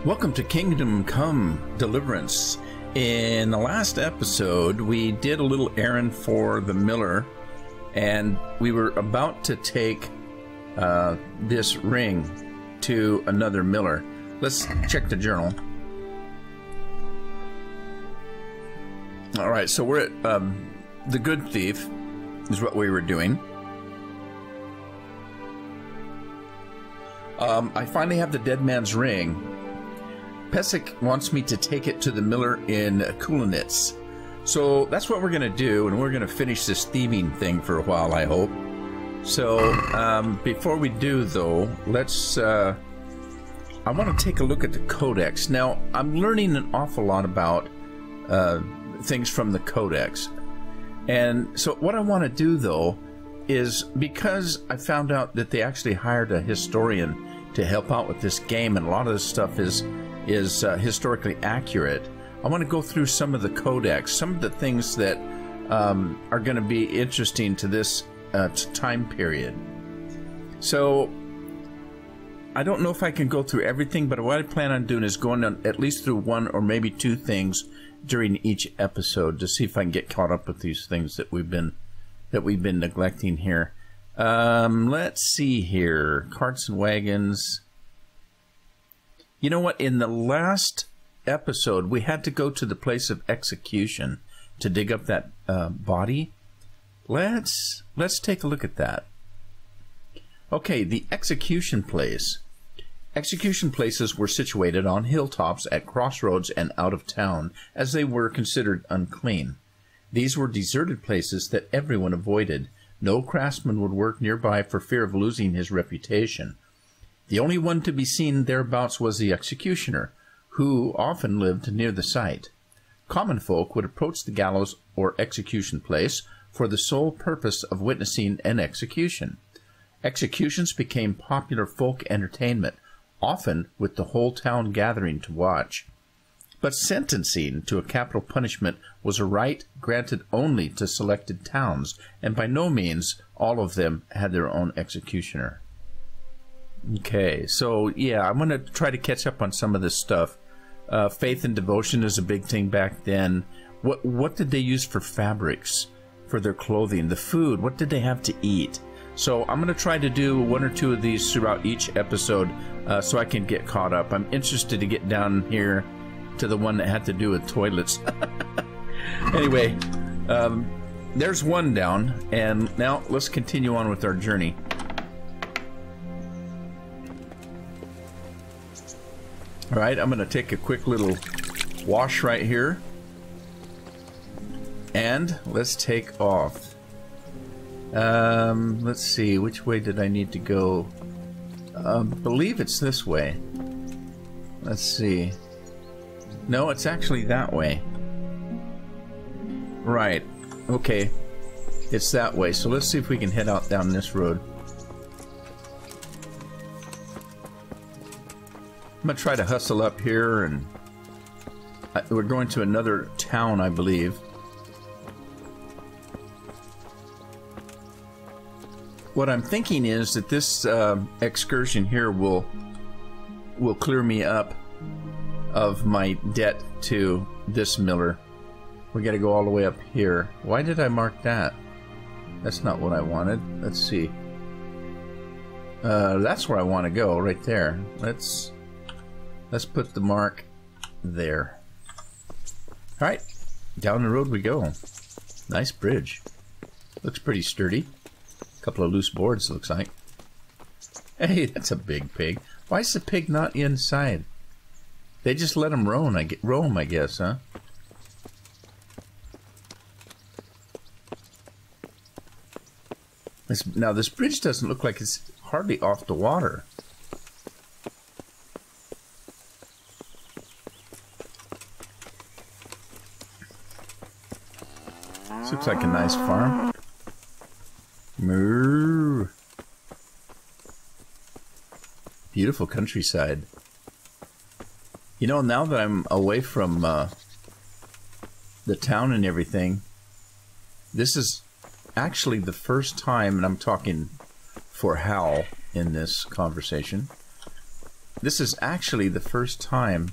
Welcome to Kingdom Come Deliverance. In the last episode, we did a little errand for the miller, and we were about to take this ring to another miller. Let's check the journal. All right, so we're at the Good Thief is what we were doing. I finally have the dead man's ring. Pesach wants me to take it to the miller in Kulanitz. So that's what we're going to do, and we're going to finish this thieving thing for a while, I hope. So before we do, though, let's... I want to take a look at the Codex. Now, I'm learning an awful lot about things from the Codex. And so what I want to do, though, is because I found out that they actually hired a historian to help out with this game, and a lot of this stuff is historically accurate. I want to go through some of the Codex, some of the things that are going to be interesting to this time period. So I don't know if I can go through everything, but what I plan on doing is going on at least through one or maybe two things during each episode to see if I can get caught up with these things that we've been neglecting here. Let's see here. Carts and wagons. You know what? In the last episode, we had to go to the place of execution to dig up that body. Let's take a look at that. Okay, the execution place. Execution places were situated on hilltops, at crossroads, and out of town, as they were considered unclean. These were deserted places that everyone avoided. No craftsman would work nearby for fear of losing his reputation. The only one to be seen thereabouts was the executioner, who often lived near the site. Common folk would approach the gallows or execution place for the sole purpose of witnessing an execution. Executions became popular folk entertainment, often with the whole town gathering to watch. But sentencing to a capital punishment was a right granted only to selected towns, and by no means all of them had their own executioner. Okay, so yeah, I'm going to try to catch up on some of this stuff. Faith and devotion is a big thing back then. What did they use for fabrics, for their clothing? The food, what did they have to eat? So I'm going to try to do one or two of these throughout each episode so I can get caught up. I'm interested to get down here to the one that had to do with toilets. Anyway, there's one down, and now let's continue on with our journey. All right, I'm going to take a quick little wash right here, and let's take off. Let's see, which way did I need to go? I believe it's this way. Let's see. No, it's actually that way. Right. Okay. It's that way. So let's see if we can head out down this road. I'm going to try to hustle up here, and we're going to another town, I believe. What I'm thinking is that this excursion here will clear me up of my debt to this miller. We got to go all the way up here. Why did I mark that? That's not what I wanted. Let's see. That's where I want to go, right there. Let's put the mark there. All right, down the road we go. Nice bridge. Looks pretty sturdy. A couple of loose boards, looks like. Hey, that's a big pig. Why is the pig not inside? They just let him roam, I guess, huh? Now, this bridge doesn't look like it's hardly off the water. This looks like a nice farm. Moo. Beautiful countryside. You know, now that I'm away from the town and everything, this is actually the first time, and I'm talking for Hal in this conversation, this is actually the first time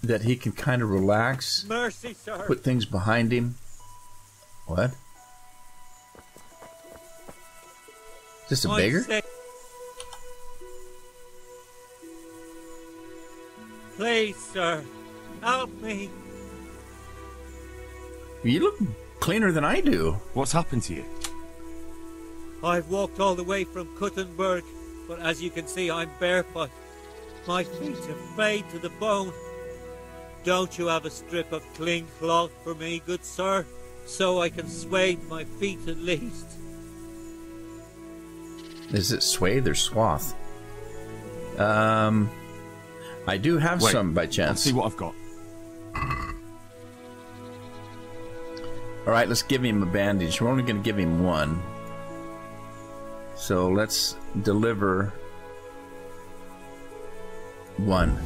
that he can kind of relax, Mercy, sir. put things behind him. What? Is this a beggar? Please, sir, help me. You look cleaner than I do. What's happened to you? I've walked all the way from Kuttenberg, but as you can see, I'm barefoot. My feet are frayed to the bone. Don't you have a strip of clean cloth for me, good sir, so I can swathe my feet at least? Is it swathe or swath? I do have some by chance. I'll see what I've got. Alright, let's give him a bandage. We're only going to give him one. So let's deliver one.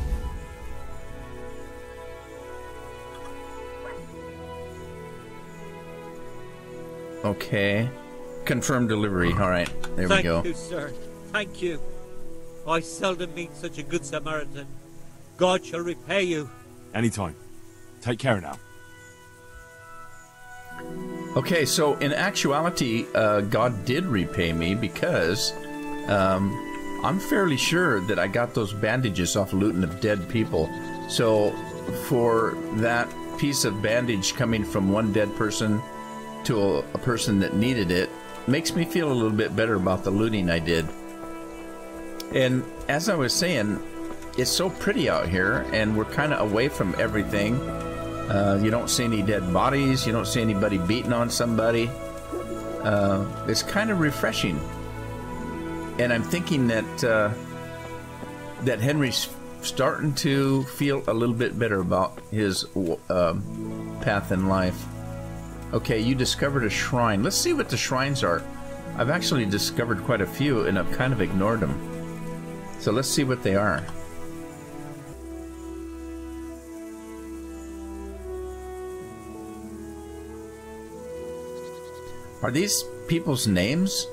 Okay. Confirm delivery. Alright, there we go. Thank you, sir. Thank you. I seldom meet such a good Samaritan. God shall repay you. Anytime. Take care now. Okay, so in actuality, God did repay me because I'm fairly sure that I got those bandages off looting of dead people. So for that piece of bandage coming from one dead person to a person that needed it, makes me feel a little bit better about the looting I did. And as I was saying, it's so pretty out here, and we're kind of away from everything. You don't see any dead bodies. You don't see anybody beating on somebody. It's kind of refreshing. And I'm thinking that that Henry's starting to feel a little bit better about his path in life. Okay, you discovered a shrine. Let's see what the shrines are. I've actually discovered quite a few, and I've kind of ignored them. So let's see what they are. Are these people's names?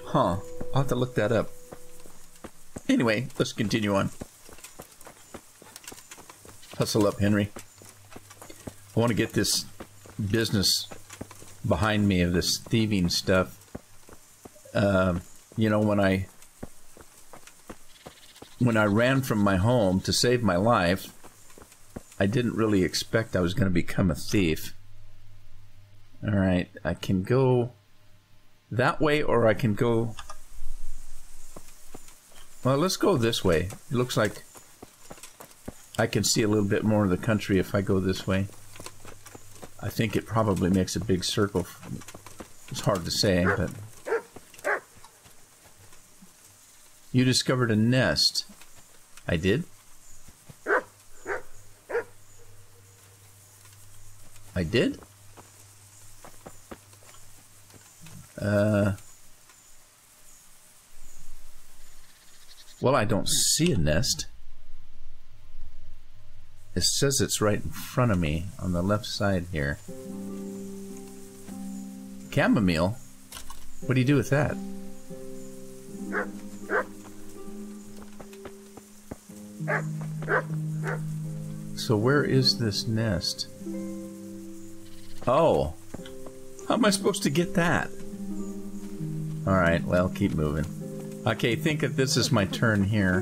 Huh. I'll have to look that up. Anyway, let's continue on. Hustle up, Henry. I want to get this business behind me of this thieving stuff. You know, when I ran from my home to save my life, I didn't really expect I was going to become a thief. Alright, I can go that way, or I can go... Well, let's go this way. It looks like I can see a little bit more of the country if I go this way. I think it probably makes a big circle. It's hard to say, but... You discovered a nest. I did? I did? Well, I don't see a nest. It says it's right in front of me on the left side here. Chamomile? What do you do with that? So where is this nest? Oh. How am I supposed to get that? Alright, well, keep moving. Okay, think that this is my turn here.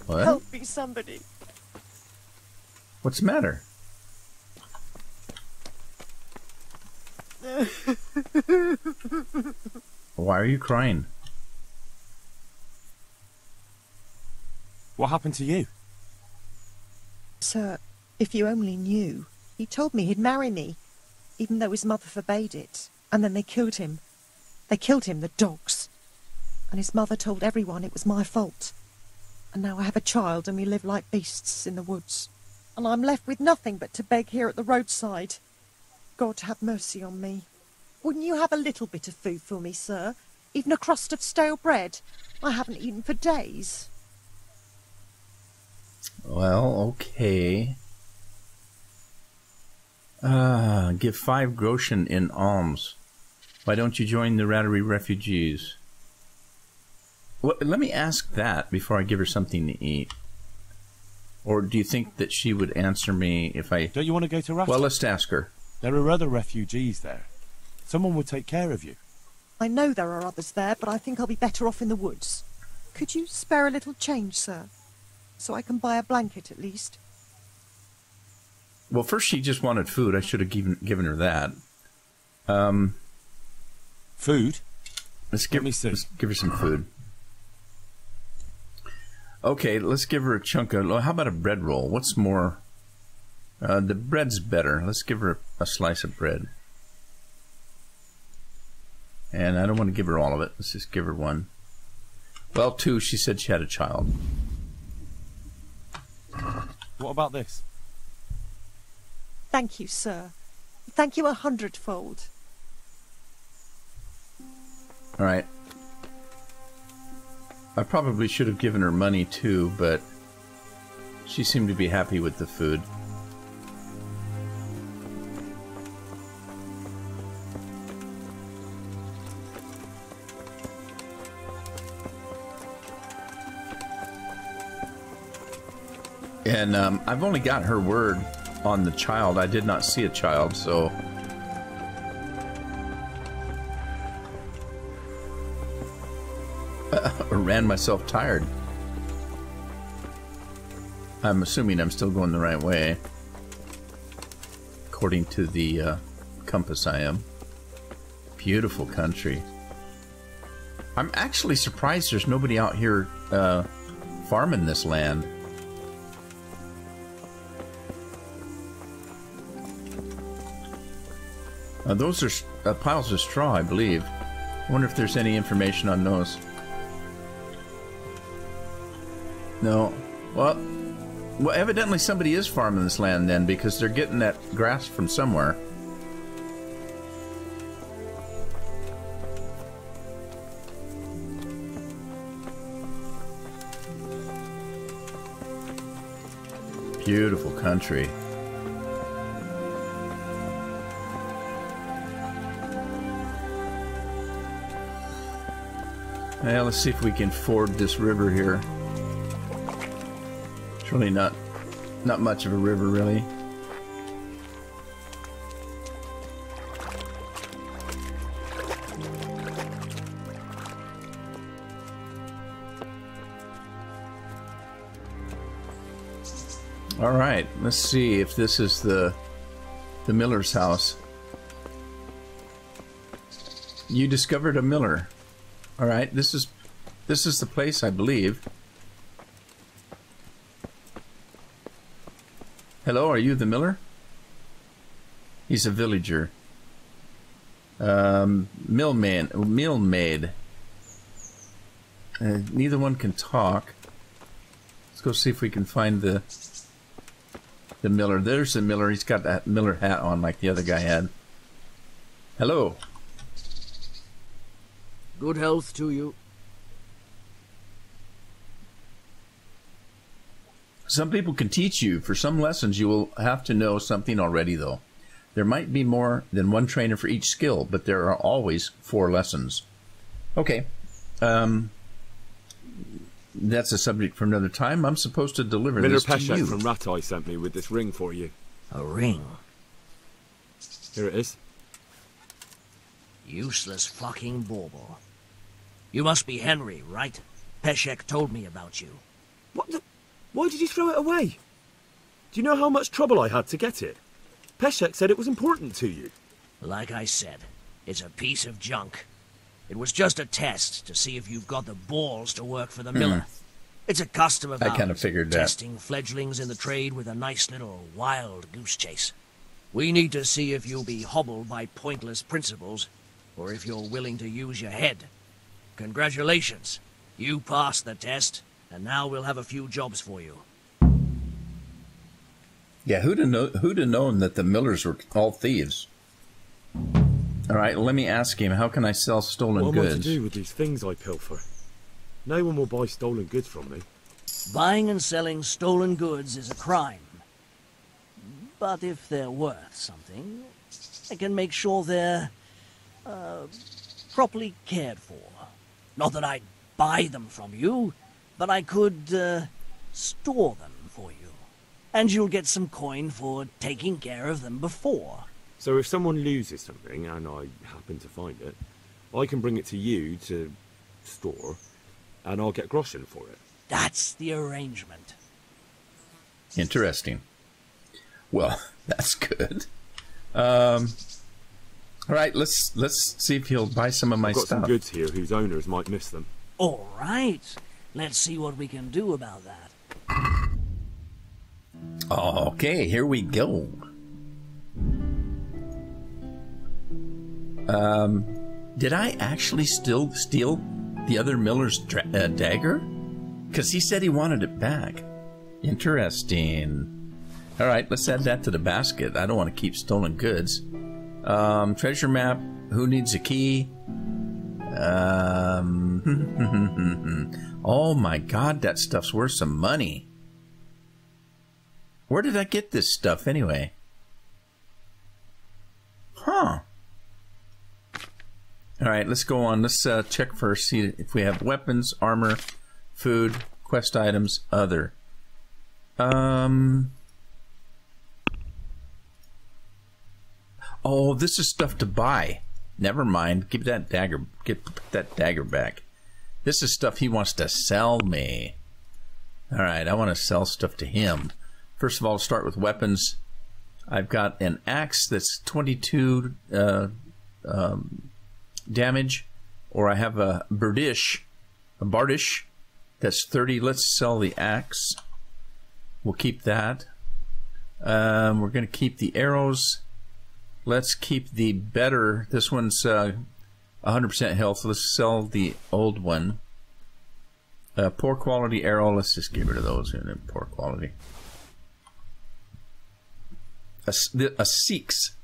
What? Help me, somebody. What's the matter? Why are you crying? What happened to you? Sir, if you only knew. He told me he'd marry me, even though his mother forbade it. And then they killed him. They killed him, the dogs. And his mother told everyone it was my fault. And now I have a child and we live like beasts in the woods. And I'm left with nothing but to beg here at the roadside. God have mercy on me. Wouldn't you have a little bit of food for me, sir? Even a crust of stale bread? I haven't eaten for days. Well, okay. Give 5 groschen in alms. Why don't you join the Rattery refugees? Well, let me ask that before I give her something to eat. Or do you think that she would answer me if I... Don't you want to go to Rattle? Well, let's ask her. There are other refugees there. Someone will take care of you. I know there are others there, but I think I'll be better off in the woods. Could you spare a little change, sir? So I can buy a blanket at least. Well, first she just wanted food. I should have given her that. Food? Let's give her some food. Okay, let's give her a chunk of... How about a bread roll? What's more... the bread's better. Let's give her a slice of bread. And I don't want to give her all of it. Let's just give her one. Well, two. She said she had a child. What about this? Thank you, sir. Thank you 100-fold. All right. I probably should have given her money too, but she seemed to be happy with the food. And I've only got her word on the child. I did not see a child, so... ran myself tired. I'm assuming I'm still going the right way. According to the compass I am. Beautiful country. I'm actually surprised there's nobody out here farming this land. Those are piles of straw, I believe. I wonder if there's any information on those. No. Well, evidently somebody is farming this land then, because they're getting that grass from somewhere. Beautiful country. Well, let's see if we can ford this river here. It's really not much of a river, really. All right, let's see if this is the miller's house. You discovered a miller. All right, this is the place, I believe. Hello, are you the miller? He's a villager. Millmaid. Neither one can talk. Let's go see if we can find the miller. There's the miller. He's got that miller hat on like the other guy had. Hello. Good health to you. Some people can teach you. For some lessons, you will have to know something already, though. There might be more than one trainer for each skill, but there are always 4 lessons. Okay. That's a subject for another time. I'm supposed to deliver Miller this to Peshek you. from Ratai sent me with this ring for you. A ring? Here it is. Useless fucking bauble. You must be Henry, right? Peshek told me about you. What the... Why did you throw it away? Do you know how much trouble I had to get it? Peshek said it was important to you. Like I said, it's a piece of junk. It was just a test to see if you've got the balls to work for the miller. It's a custom of I ours, kind of figured that. testing fledglings in the trade with a nice little wild goose chase. We need to see if you'll be hobbled by pointless principles, or if you're willing to use your head. Congratulations. You passed the test, and now we'll have a few jobs for you. Yeah, who'd have known that the millers were all thieves? All right, let me ask him, how can I sell stolen What am I to goods? do with these things I pilfer? No one will buy stolen goods from me. Buying and selling stolen goods is a crime. But if they're worth something, I can make sure they're properly cared for. Not that I'd buy them from you, but I could, store them for you. And you'll get some coin for taking care of them before. So if someone loses something, and I happen to find it, I can bring it to you to store, and I'll get groschen for it. That's the arrangement. Interesting. Well, that's good. All right, let's see if he'll buy some of my I've got stuff. some goods here whose owners might miss them. All right. Let's see what we can do about that. Okay, here we go. Did I actually still steal the other miller's dagger? Because he said he wanted it back. Interesting. All right, let's add that to the basket. I don't want to keep stolen goods. Treasure map. Who needs a key? Oh my God, that stuff's worth some money. Where did I get this stuff anyway? Huh. All right, let's go on. Let's check first, see if we have weapons, armor, food, quest items, other. Oh, this is stuff to buy. Never mind. Give that dagger. Get that dagger back. This is stuff he wants to sell me. All right, I want to sell stuff to him. First of all, start with weapons. I've got an axe that's 22 damage, or I have a bardish that's 30. Let's sell the axe. We'll keep that. We're going to keep the arrows. Let's keep the better. This one's 100% health. Let's sell the old one. Poor quality arrow. Let's just get rid of those in poor quality. A Seeks.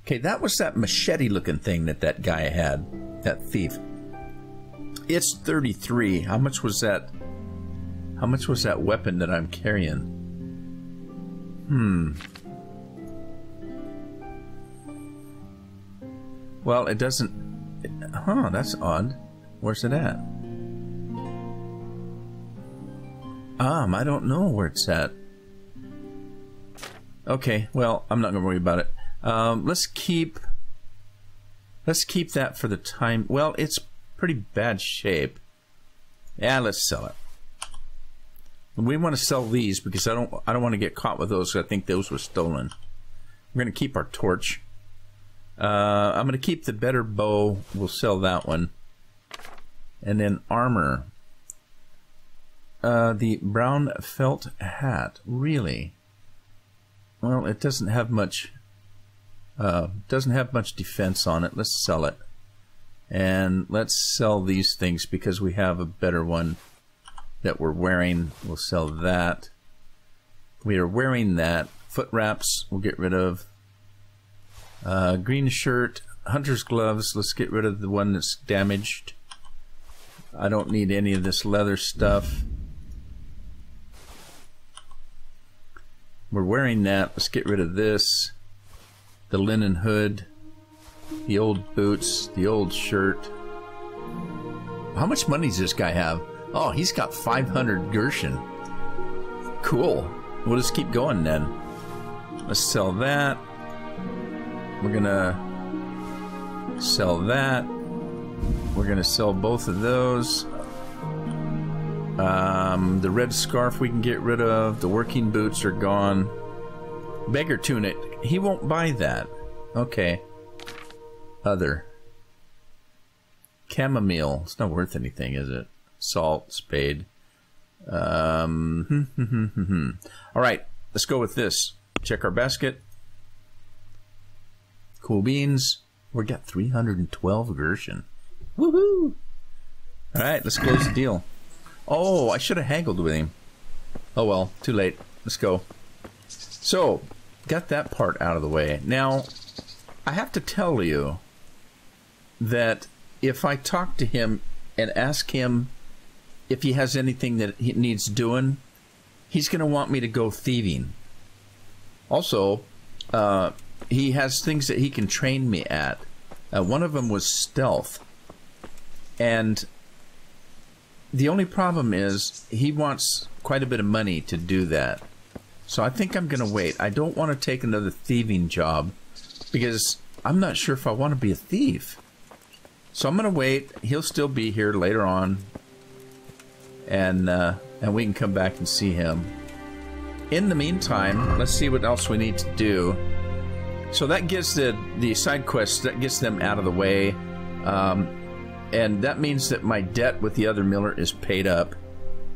Okay, that was that machete-looking thing that guy had, that thief. It's 33. How much was that? How much was that weapon that I'm carrying? Well, it doesn't... Huh, that's odd. Where's it at? I don't know where it's at. Okay, well, I'm not going to worry about it. Let's keep that for the time. Well, it's pretty bad shape. Yeah, let's sell it. We want to sell these because I don't want to get caught with those. I think those were stolen. We're going to keep our torch. I'm going to keep the better bow. We'll sell that one. And then armor. The brown felt hat. Really? Well, it doesn't have much defense on it. Let's sell it. And let's sell these things because we have a better one that we're wearing. We'll sell that. We are wearing that. Foot wraps we'll get rid of. Green shirt, hunter's gloves. Let's get rid of the one that's damaged. I don't need any of this leather stuff. We're wearing that. Let's get rid of this. The linen hood, the old boots, the old shirt. How much money does this guy have? Oh, he's got 500 Gershon. Cool. We'll just keep going then. Let's sell that. We're gonna sell that. We're gonna sell both of those. The red scarf we can get rid of. The working boots are gone. Beggar tunic. He won't buy that. Okay. Other. Chamomile. It's not worth anything, is it? Salt. Spade. Alright. Let's go with this. Check our basket. Cool beans. We got 312 Gershon. Woohoo! Alright, let's close the deal. Oh, I should have haggled with him. Oh well, too late. Let's go. So, got that part out of the way. Now, I have to tell you that if I talk to him and ask him if he has anything that he needs doing, he's going to want me to go thieving. Also, he has things that he can train me at. One of them was stealth. And the only problem is he wants quite a bit of money to do that. So I think I'm going to wait. I don't want to take another thieving job because I'm not sure if I want to be a thief. So I'm going to wait. He'll still be here later on. And we can come back and see him. In the meantime, let's see what else we need to do. So that gets the side quests, that gets them out of the way. And that means that my debt with the other miller is paid up.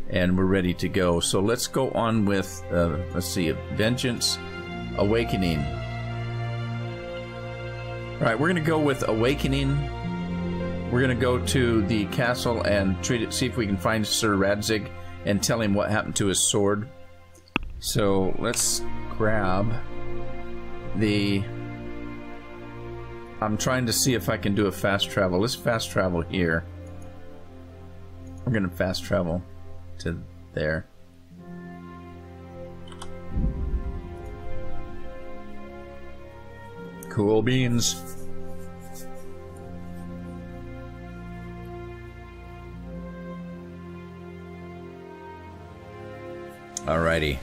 And we're ready to go. So let's go on with, let's see, Vengeance, Awakening. Alright, we're going to go with Awakening. We're going to go to the castle and see if we can find Sir Radzig and tell him what happened to his sword. So let's grab the... I'm trying to see if I can do a fast travel. Let's fast travel here. We're going to fast travel to there. Cool beans. Alrighty.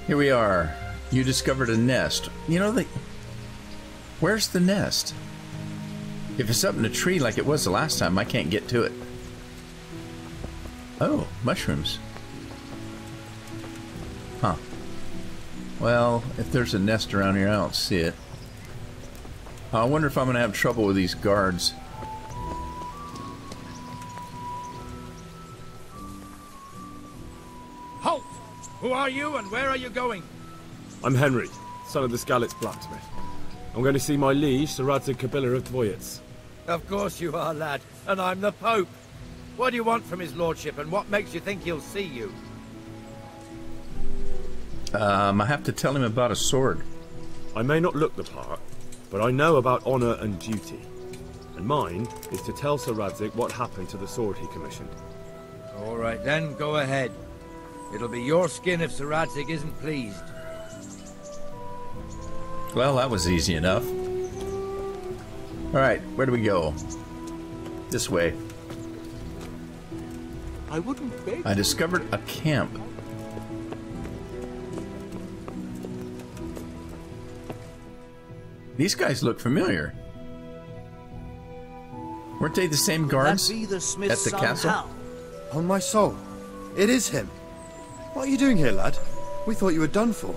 Here we are. You discovered a nest. You know, where's the nest? If it's up in a tree like it was the last time, I can't get to it. Oh, mushrooms. Huh. Well, if there's a nest around here, I don't see it. I wonder if I'm going to have trouble with these guards. Halt! Who are you and where are you going? I'm Henry, son of the Skalitz blacksmith. I'm going to see my liege, Sir Radzig Kabila of Dvoyitz. Of course you are, lad, and I'm the Pope. What do you want from his lordship, and what makes you think he'll see you? I have to tell him about a sword. I may not look the part, but I know about honour and duty. And mine is to tell Sir Radzig what happened to the sword he commissioned. All right then, go ahead. It'll be your skin if Sir Radzig isn't pleased. Well, that was easy enough. Alright, where do we go? This way. I wouldn't beg. I discovered a camp. These guys look familiar. Weren't they the same guards That be the smith's at the son, castle? Hal. On my soul, it is him. What are you doing here, lad? We thought you were done for.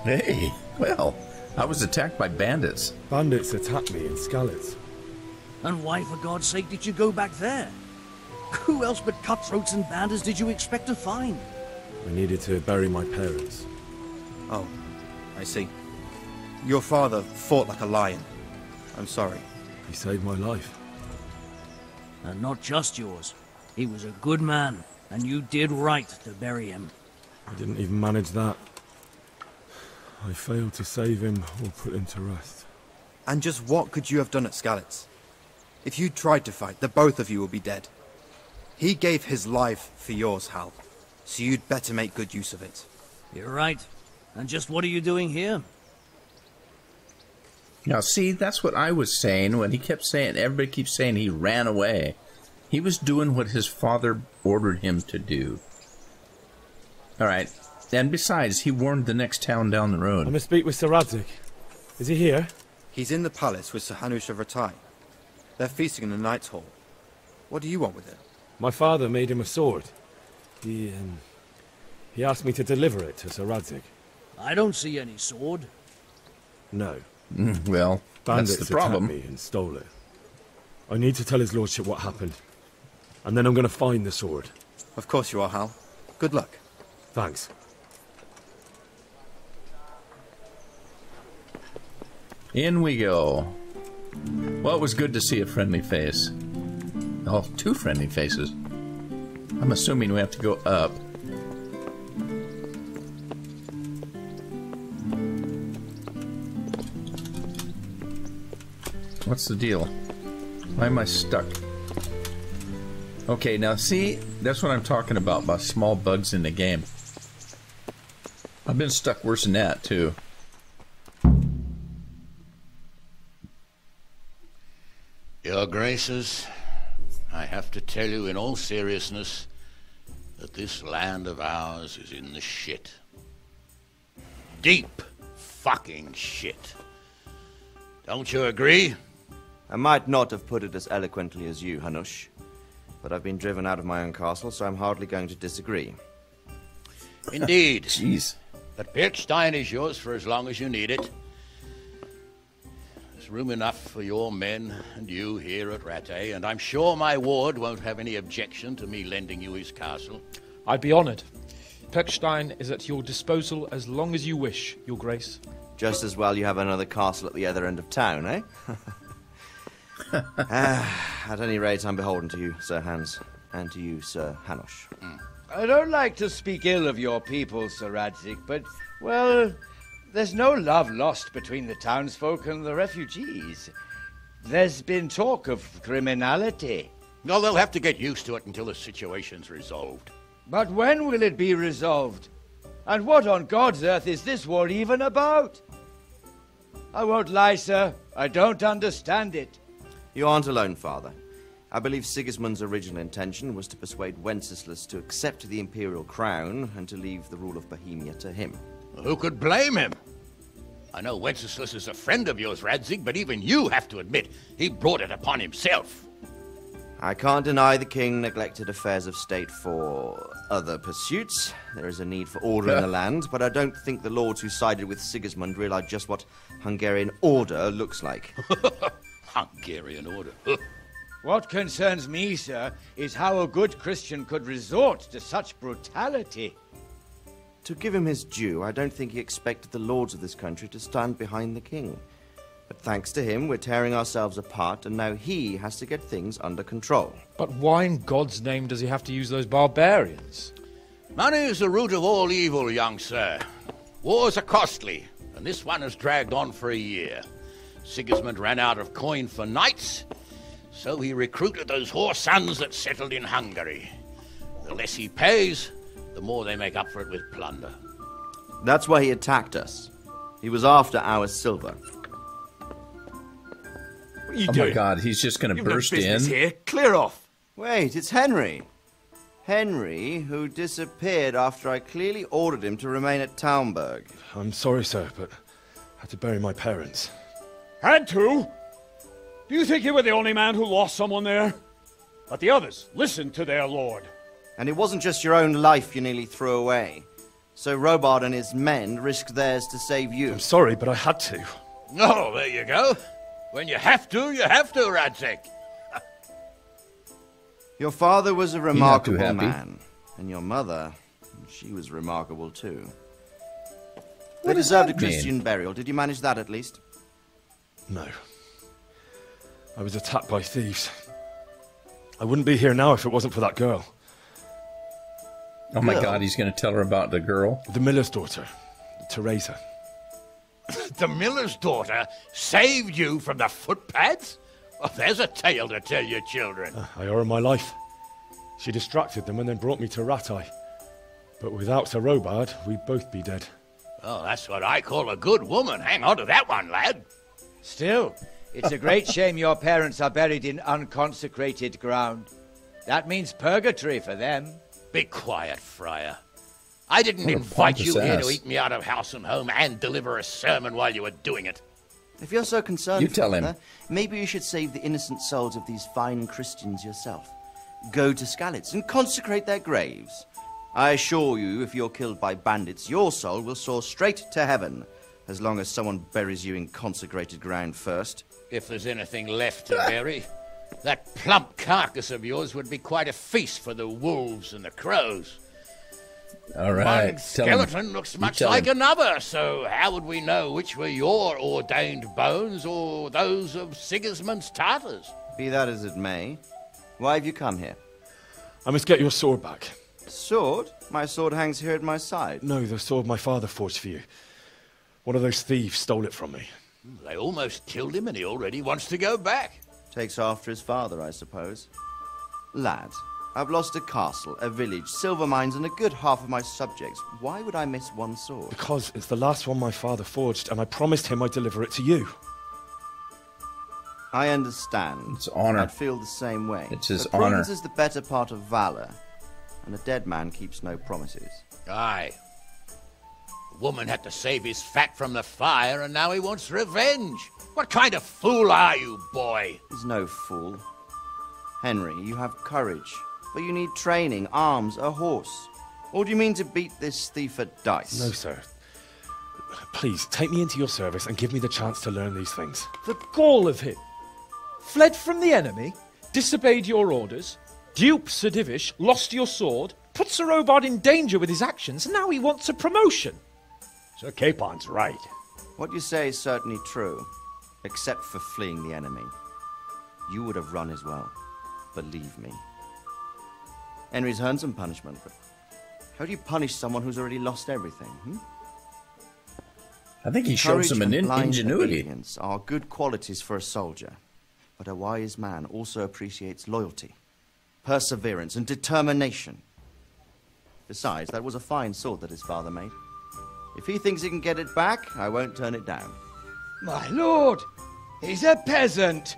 Hey, well, I was attacked by bandits. Bandits attacked me in Skalitz. And why, for God's sake, did you go back there? Who else but cutthroats and bandits did you expect to find? I needed to bury my parents. Oh, I see. Your father fought like a lion. I'm sorry. He saved my life. And not just yours. He was a good man, and you did right to bury him. I didn't even manage that. I failed to save him or put him to rest. And just what could you have done at Skalitz? If you tried to fight, the both of you will be dead. He gave his life for yours, Hal. So you'd better make good use of it. You're right. And just what are you doing here? Now, see, that's what I was saying when he kept saying, everybody keeps saying he ran away. He was doing what his father ordered him to do. Alright, and besides, he warned the next town down the road. I must speak with Sir Radzig. Is he here? He's in the palace with Sir Hanush of Ratai. They're feasting in the Knight's Hall. What do you want with it? My father made him a sword. He asked me to deliver it to Sir Radzig. I don't see any sword. No. Well, Bandits that's the problem. attacked me and stole it. I need to tell his lordship what happened. And then I'm going to find the sword. Of course you are, Hal. Good luck. Thanks. In we go. Well, it was good to see a friendly face. Oh, two friendly faces. I'm assuming we have to go up. What's the deal? Why am I stuck? Okay, now see, that's what I'm talking about small bugs in the game. I've been stuck worse than that, too. Your Graces, I have to tell you in all seriousness that this land of ours is in the shit. Deep fucking shit. Don't you agree? I might not have put it as eloquently as you, Hanush, but I've been driven out of my own castle, so I'm hardly going to disagree. Indeed. Jeez. But Birkstein is yours for as long as you need it. There's room enough for your men and you here at Rattay, and I'm sure my ward won't have any objection to me lending you his castle. I'd be honoured. Pechstein is at your disposal as long as you wish, Your Grace. Just as well you have another castle at the other end of town, eh? At any rate, I'm beholden to you, Sir Hans, and to you, Sir Hanush. I don't like to speak ill of your people, Sir Radzig, but, well, there's no love lost between the townsfolk and the refugees. There's been talk of criminality. No, they'll have to get used to it until the situation's resolved. But when will it be resolved? And what on God's earth is this war even about? I won't lie, sir. I don't understand it. You aren't alone, Father. I believe Sigismund's original intention was to persuade Wenceslas to accept the imperial crown and to leave the rule of Bohemia to him. Who could blame him? I know Wenceslas is a friend of yours, Radzig, but even you have to admit he brought it upon himself. I can't deny the king neglected affairs of state for other pursuits. There is a need for order in the land, but I don't think the lords who sided with Sigismund realized just what Hungarian order looks like. Hungarian order. What concerns me, sir, is how a good Christian could resort to such brutality. To give him his due, I don't think he expected the lords of this country to stand behind the king. But thanks to him, we're tearing ourselves apart, and now he has to get things under control. But why in God's name does he have to use those barbarians? Money is the root of all evil, young sir. Wars are costly, and this one has dragged on for a year. Sigismund ran out of coin for knights, so he recruited those whore sons that settled in Hungary. The less he pays, the more they make up for it with plunder. That's why he attacked us. He was after our silver. What are you Oh doing? my God, he's just going to You've no burst business in. here. Clear off. Wait, it's Henry. Henry, who disappeared after I clearly ordered him to remain at Taunberg. I'm sorry, sir, but I had to bury my parents. Had to? Do you think you were the only man who lost someone there? But the others listened to their lord. And it wasn't just your own life you nearly threw away. So Robard and his men risked theirs to save you. I'm sorry, but I had to. Oh, there you go. When you have to, Radzig. Your father was a remarkable happy. man. And your mother, she was remarkable too. They What does deserved a that mean? Christian burial. Did you manage that at least? No. I was attacked by thieves. I wouldn't be here now if it wasn't for that girl. Oh my Girl? God, he's going to tell her about the girl. The miller's daughter, Teresa. The miller's daughter saved you from the footpads? Well, there's a tale to tell your children. I owe her my life. She distracted them and then brought me to Rattay. But without Sir Robard, we'd both be dead. Oh, that's what I call a good woman. Hang on to that one, lad. Still, it's a great shame your parents are buried in unconsecrated ground. That means purgatory for them. Be quiet, Friar. I didn't What a invite you pompous here ass. to eat me out of house and home and deliver a sermon while you were doing it. If you're so concerned, You tell him. Father, maybe you should save the innocent souls of these fine Christians yourself. Go to Skalitz and consecrate their graves. I assure you, if you're killed by bandits, your soul will soar straight to heaven, as long as someone buries you in consecrated ground first. If there's anything left to bury, that plump carcass of yours would be quite a feast for the wolves and the crows. All right. One tell him. skeleton looks You much tell like him. another, so how would we know which were your ordained bones or those of Sigismund's Tartars? Be that as it may, why have you come here? I must get your sword back. Sword? My sword hangs here at my side. No, the sword my father forged for you. One of those thieves stole it from me. They almost killed him and he already wants to go back. Takes after his father, I suppose. Lad, I've lost a castle, a village, silver mines, and a good half of my subjects. Why would I miss one sword? Because it's the last one my father forged, and I promised him I'd deliver it to you. I understand. It's honor. I'd feel the same way. It's his but honor. prudence is the better part of valor, and a dead man keeps no promises. Aye. The woman had to save his fat from the fire, and now he wants revenge. What kind of fool are you, boy? He's no fool. Henry, you have courage, but you need training, arms, a horse. Or do you mean to beat this thief at dice? No, sir. Please, take me into your service and give me the chance to learn these things. The gall of him! Fled from the enemy, disobeyed your orders, duped Sir Divish, lost your sword, put Sir Robard in danger with his actions, and now he wants a promotion. Sir Capon's right. What you say is certainly true, except for fleeing the enemy. You would have run as well, believe me. Henry's earned some punishment, but how do you punish someone who's already lost everything? I think he showed some ingenuity. Obedience are good qualities for a soldier, but a wise man also appreciates loyalty, perseverance, and determination. Besides, that was a fine sword that his father made. If he thinks he can get it back, I won't turn it down. My lord, he's a peasant.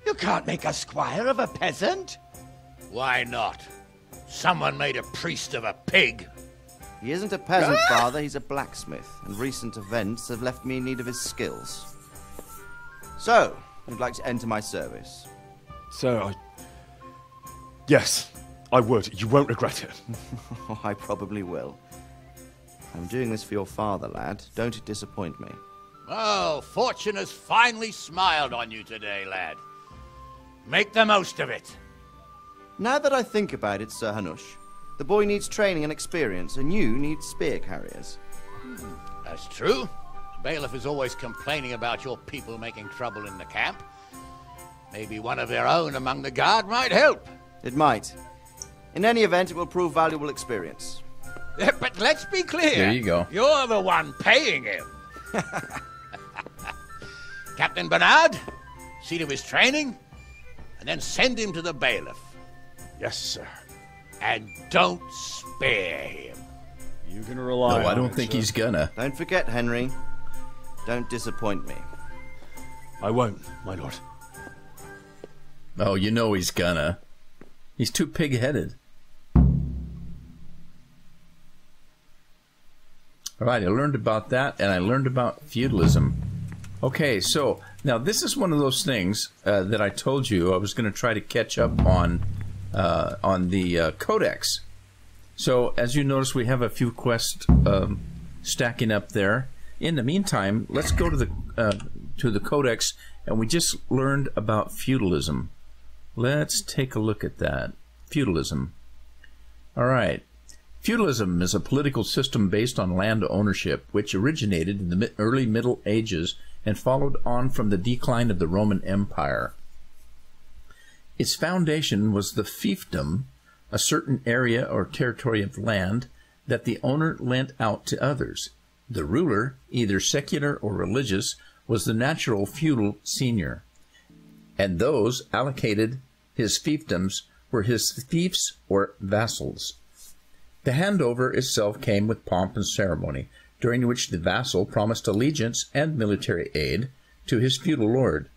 You can't make a squire of a peasant. Why not? Someone made a priest of a pig. He isn't a peasant, father, he's a blacksmith, and recent events have left me in need of his skills. So, you'd like to enter my service? Sir, Yes, I would. You won't regret it. Oh, I probably will. I'm doing this for your father, lad. Don't it disappoint me. Oh, fortune has finally smiled on you today, lad. Make the most of it. Now that I think about it, Sir Hanush, the boy needs training and experience, and you need spear carriers. That's true. The bailiff is always complaining about your people making trouble in the camp. Maybe one of their own among the guard might help. It might. In any event, it will prove valuable experience. But let's be clear. There you go. You're the one paying him. Captain Bernard, see to his training, and then send him to the bailiff. Yes, sir. And don't spare him. You can rely on No, I don't it, think sir. he's gonna. Don't forget, Henry. Don't disappoint me. I won't, my lord. Oh, you know he's gonna. He's too pig-headed. All right, I learned about that, and I learned about feudalism. Okay, so now this is one of those things that I told you I was going to try to catch up on the Codex. So as you notice, we have a few quests stacking up there. In the meantime, let's go to the Codex, and we just learned about feudalism. Let's take a look at that. Feudalism. All right. Feudalism is a political system based on land ownership, which originated in the early Middle Ages and followed on from the decline of the Roman Empire. Its foundation was the fiefdom, a certain area or territory of land that the owner lent out to others. The ruler, either secular or religious, was the natural feudal senior, and those allocated his fiefdoms were his fiefs or vassals. The handover itself came with pomp and ceremony, during which the vassal promised allegiance and military aid to his feudal lord.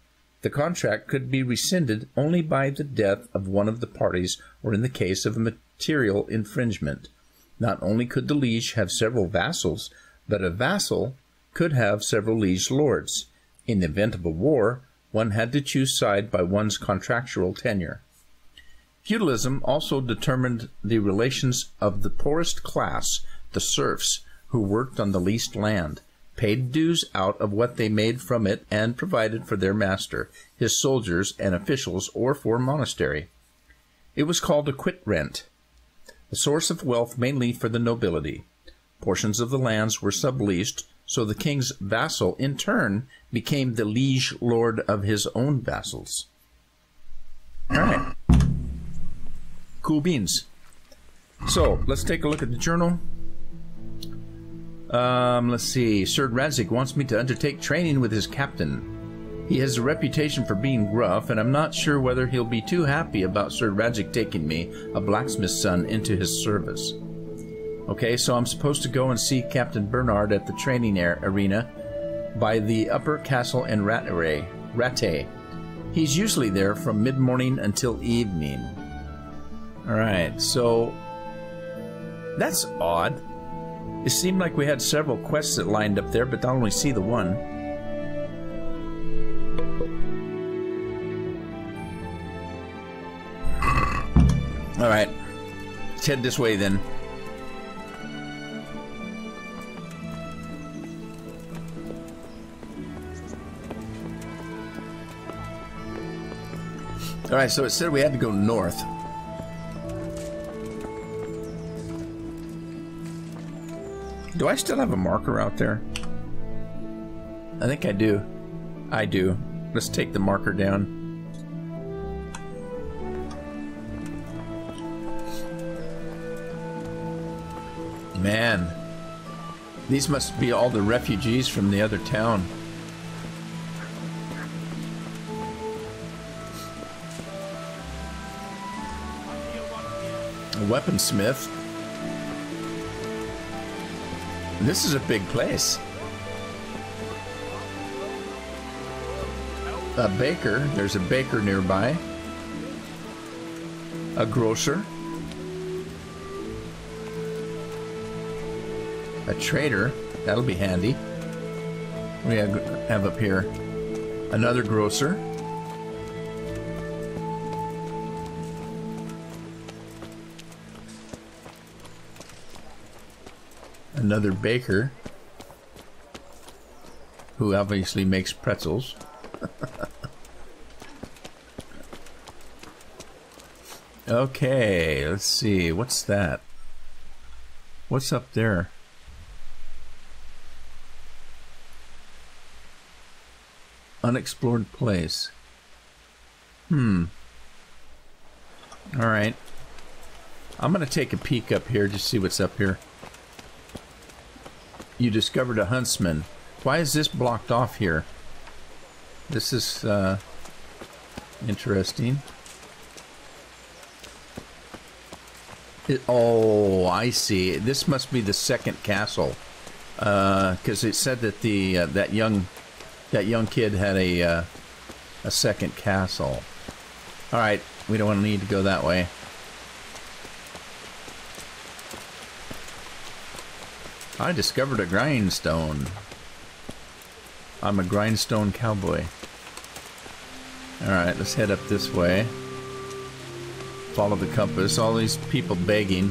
The contract could be rescinded only by the death of one of the parties or in the case of a material infringement. Not only could the liege have several vassals, but a vassal could have several liege lords. In the event of a war, one had to choose side by one's contractual tenure. Feudalism also determined the relations of the poorest class, the serfs, who worked on the least land, paid dues out of what they made from it, and provided for their master, his soldiers and officials, or for a monastery. It was called a quit rent, a source of wealth mainly for the nobility. Portions of the lands were subleased, so the king's vassal, in turn, became the liege lord of his own vassals. All right. Cool beans. So, let's take a look at the journal. Let's see. Sir Radzik wants me to undertake training with his captain. He has a reputation for being gruff, and I'm not sure whether he'll be too happy about Sir Radzik taking me, a blacksmith's son, into his service. Okay, so I'm supposed to go and see Captain Bernard at the training arena by the upper castle in Rattay. He's usually there from mid-morning until evening. Alright, so that's odd. It seemed like we had several quests that lined up there, but I only see the one. Alright, let's head this way then. Alright, so it said we had to go north. Do I still have a marker out there? I think I do. I do. Let's take the marker down. Man, these must be all the refugees from the other town. A weaponsmith. This is a big place. A baker. There's a baker nearby. A grocer. A trader. That'll be handy. We have up here another grocer. Another baker who obviously makes pretzels. Okay, let's see. What's that? What's up there? Unexplored place. Alright. I'm gonna take a peek up here to see what's up here. You discovered a huntsman. Why is this blocked off here? This is interesting. Oh, I see. This must be the second castle, because it said that the that young kid had a second castle. All right, we don't need to go that way. I discovered a grindstone. I'm a grindstone cowboy. Alright, let's head up this way. Follow the compass. All these people begging.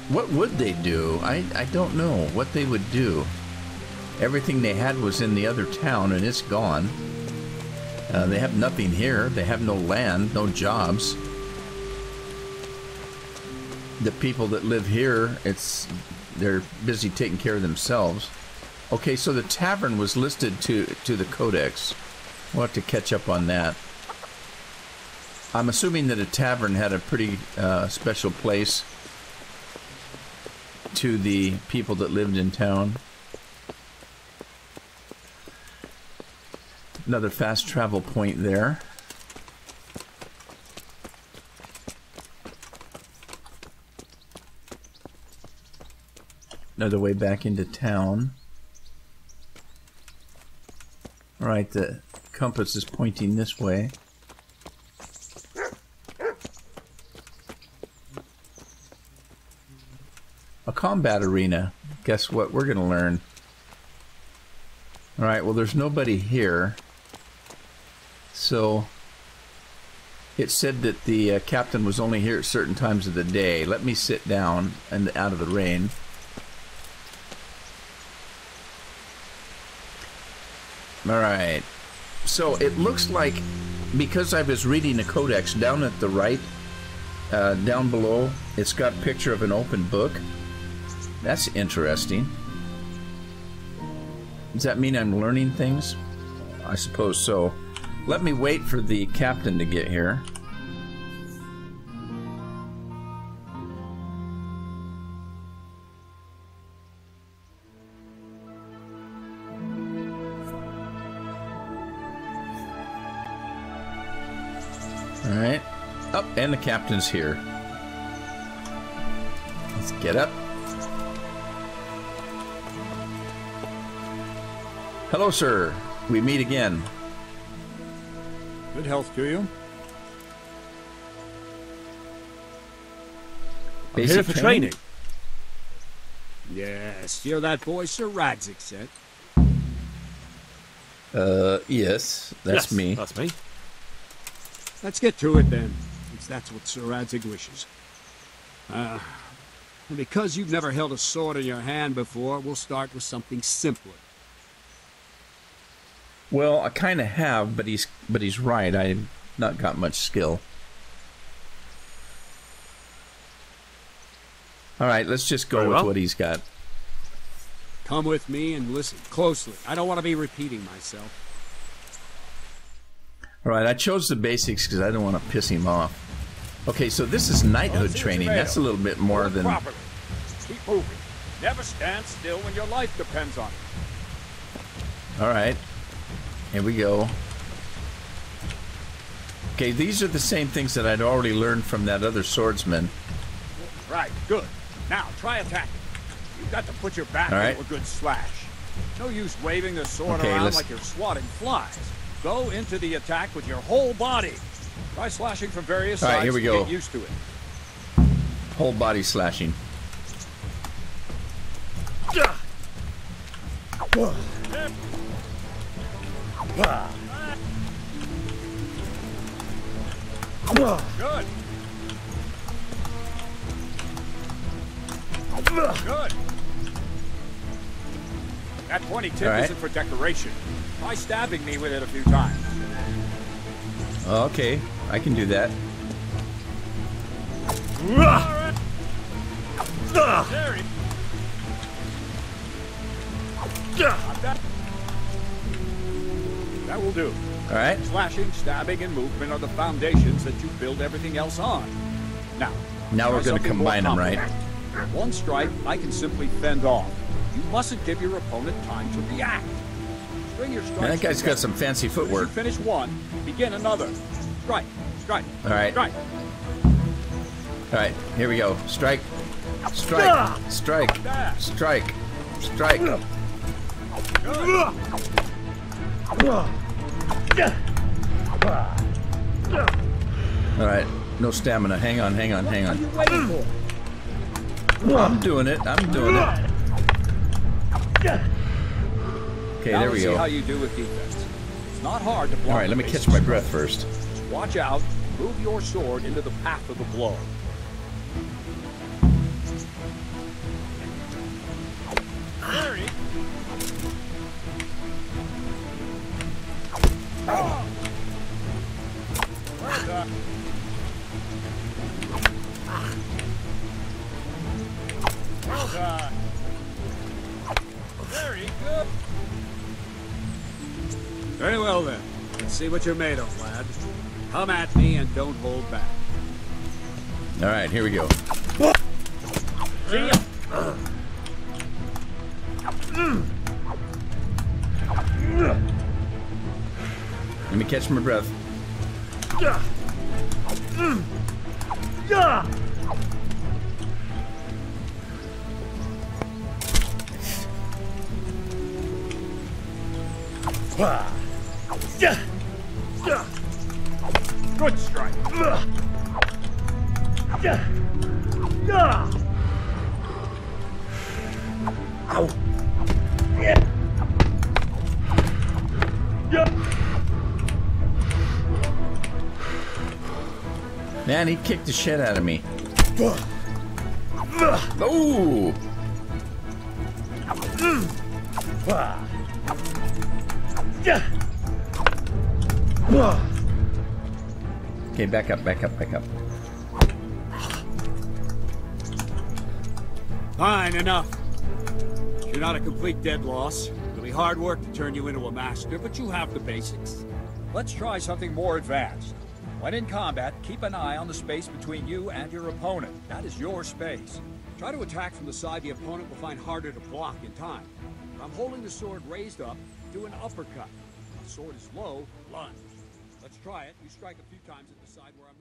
What would they do? I don't know what they would do. Everything they had was in the other town and it's gone. They have nothing here. They have no land, no jobs. The people that live here, they're busy taking care of themselves. Okay, so the tavern was listed to the codex. We'll have to catch up on that. I'm assuming that a tavern had a pretty special place to the people that lived in town. Another fast travel point there. Another way back into town. Alright, the compass is pointing this way. A combat arena. Guess what we're going to learn? Alright, well there's nobody here. So it said that the captain was only here at certain times of the day. Let me sit down and out of the rain. Alright, so it looks like, because I was reading the codex, down at the right, down below, it's got a picture of an open book. That's interesting. Does that mean I'm learning things? I suppose so. Let me wait for the captain to get here. Alright. Oh, and the captain's here. Let's get up. Hello, sir. we meet again. Good health to you. I'm here for training. Yes, you're that boy Sir Radzig said. Yes, that's me. That's me. Let's get to it then, since that's what Sir Radzig wishes. And because you've never held a sword in your hand before, we'll start with something simpler. Well, I kind of have, but he's right. I've not got much skill. All right, let's just go with what he's got. Come with me and listen closely. I don't want to be repeating myself. All right, I chose the basics because I don't want to piss him off. Okay, so this is knighthood training. That's a little bit more than... Properly. Keep moving. Never stand still when your life depends on it. All right, here we go. Okay, these are the same things that I'd already learned from that other swordsman. Right, good. Now, try attacking. You've got to put your back into a good slash. No use waving the sword around like you're swatting flies. Go into the attack with your whole body. Try slashing from various sides. All right, here we go. Get used to it. Whole body slashing. Good. Good. That pointy tip isn't for decoration. Try stabbing me with it a few times. Okay, I can do that. That will do. All right. Slashing, stabbing, and movement are the foundations that you build everything else on. Now we're going to combine them, right? One strike, I can simply fend off. You mustn't give your opponent time to react. String your strikes. That guy's got some fancy footwork. As you finish one, begin another. Strike, strike, all right. strike. All right, here we go. Strike, strike, strike, strike, strike. All right, no stamina. Hang on, hang on, hang on. What are you waiting for? I'm doing it. I'm doing it. Okay, there we See go. how you do with defense. It's not hard to block. All right, let me catch my breath first. Watch out. Move your sword into the path of the blow. Very. Oh. Well done. Well done. Very good. Very well then. Let's see what you're made of, lad. Come at me and don't hold back. All right, here we go. See ya. Let me catch my breath. Good strike. Ow. Man, he kicked the shit out of me. Ooh. Okay, back up, back up, back up. Fine, enough. You're not a complete dead loss. It'll be hard work to turn you into a master, but you have the basics. Let's try something more advanced. When in combat, keep an eye on the space between you and your opponent. That is your space. Try to attack from the side the opponent will find harder to block in time. If I'm holding the sword raised up, do an uppercut. If the sword is low, lunge. Let's try it. You strike a few times at the side where I'm